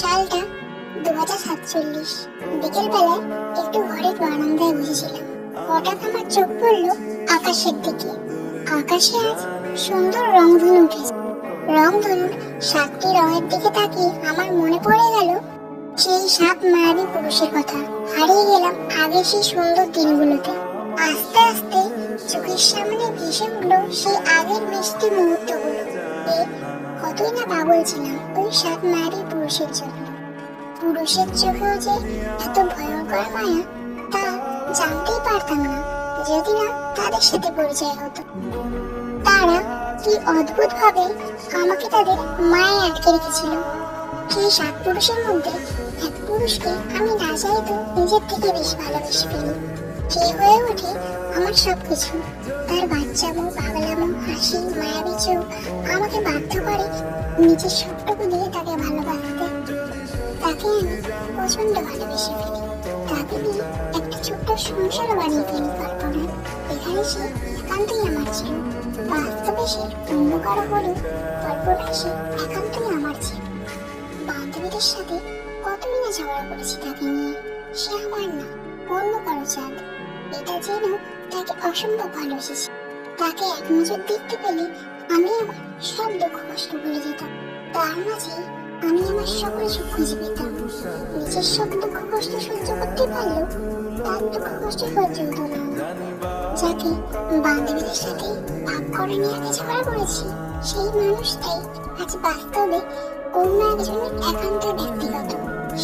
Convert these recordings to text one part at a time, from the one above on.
সালটা 2047। বিকেল বেলায় একটু ঘরের বারান্দায় বসেছিলাম। হঠাৎ আমার চোখ পড়লো আকাশের দিকে। আকাশে আজ সুন্দর রংধনু উঠেছে। রংধনুর 7টি রঙের দিকে তাকিয়ে আমার মনে পড়ে গেল সেই 7 মায়াবী পুরুষের কথা। হারিয়ে গেলাম আগে সেই সুন্দর দিনগুলোতে। আস্তে আস্তে চোখের সামনে ভেসে উঠলো সেই আগের মিষ্টি মুহূর্তগুলো। কতই না পাগল ছিলাম ওই 7 মায়াবী পুরুষের জন্য। পুরুষের চোখেও যে এত ভয়ঙ্কর মায়া তা জানতেই পারতাম না যদি না তাদের সাথে পরিচয় হতো। তারা কি অদ্ভুত ভাবে আমাকে তাদের মায়ায় আটকে রেখেছিল। সেই 7 পুরুষের মধ্যে এক পুরুষকে আমি না চাইতেও নিজের থেকে বেশি ভালোবেসে ফেলি। সে হয়ে ওঠে আমার সবকিছু। তার বাচ্চামো, পাগলামো, হাসি, মায়াবী চোখ আমাকে বাধ্য করে নিজের সবটুকু দিয়ে তাকে ভালোবাসতে। তাকে আমি প্রচন্ড ভালোবেসে ফেলি। তাকে নিয়ে একটা ছোট্ট সংসার বানিয়ে ফেলি কল্পনায়। এখানে সে একান্তই আমার ছিল। বাস্তবে সে অন্য কারো হলেও কল্পনায় সে একান্তই আমার ছিল। বান্ধবীদের সাথে কতই না ঝগড়া করেছি তাকে নিয়ে। সে আমার না, অন্য কারো চাঁদ। এটা জেনেও তাকে অসম্ভব ভালোবেসেছি। তাকে এক নজর দেখতে পেলে আমি আমার সব দুঃখ কষ্ট ভুলে যেতাম। তার মাঝে আমি আমার সকল সুখ খুঁজে পেতাম। নিজের সব দুঃখ কষ্ট সহ্য করতে পারলেও তার দুঃখ কষ্ট সহ্য হতো না। যাকে বান্ধবীদের সাথে ভাগ করে নিয়ে আগে ঝগড়া করেছি সেই মানুষটাই আজ বাস্তবে অন্য একজনের একান্ত ব্যক্তিগত।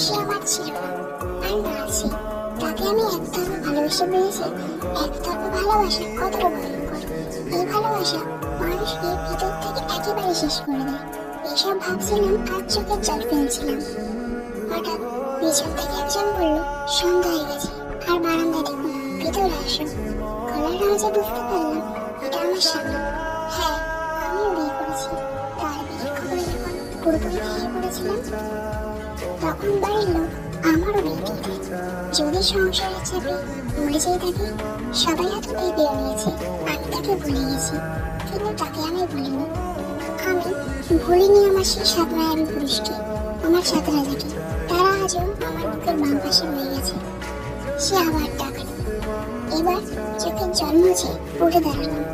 সে আমার ছিল না আর না আছে। তাকে আমি একতরফা ভালোবেসে পেয়েছি। একতরফা ভালোবাসা কতটা ভয়ঙ্কর। এই ভালোবাসা মানুষকে ভিতর থেকে একেবারে শেষ করে দেয়। এসব ভাবছিলাম আর চোখের জল ফেলছিলাম। হঠাৎ পিছন থেকে একজন বলল, সন্ধ্যা হয়ে গেছে আর বারান্দা দেখুন, ভিতরে আসো। গলার আওয়াজে বুঝতে পারলাম এটা আমার স্বামী। হ্যাঁ, আমিও বিয়ে করেছি। তার বিয়ের খবরে যখন পুরোপুরি ভেঙে পড়েছিলাম তখন বাড়ির লোক আমারও বিয়ে দিয়ে দেয়। যদি সংসারের চাপে মরে যাই তাকে, সবাই এত ভেবে নিয়েছে আমি তাকে ভুলে গেছি, কিন্তু তাকে আমি ভুলিনি। আমি ভুলিনি আমার সেই 7 মায়াবী পুরুষকে, আমার 7 রাজাকে। তারা আজও আমার বুকের বাম পাশে রয়ে গেছে। সে আবার ডাকলো। এবার চোখের জল মুছে উঠে দাঁড়ালাম।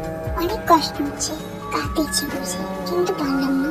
অনেক কষ্ট হচ্ছে, কাঁদতে ইচ্ছে করছে, কিন্তু পারলাম না।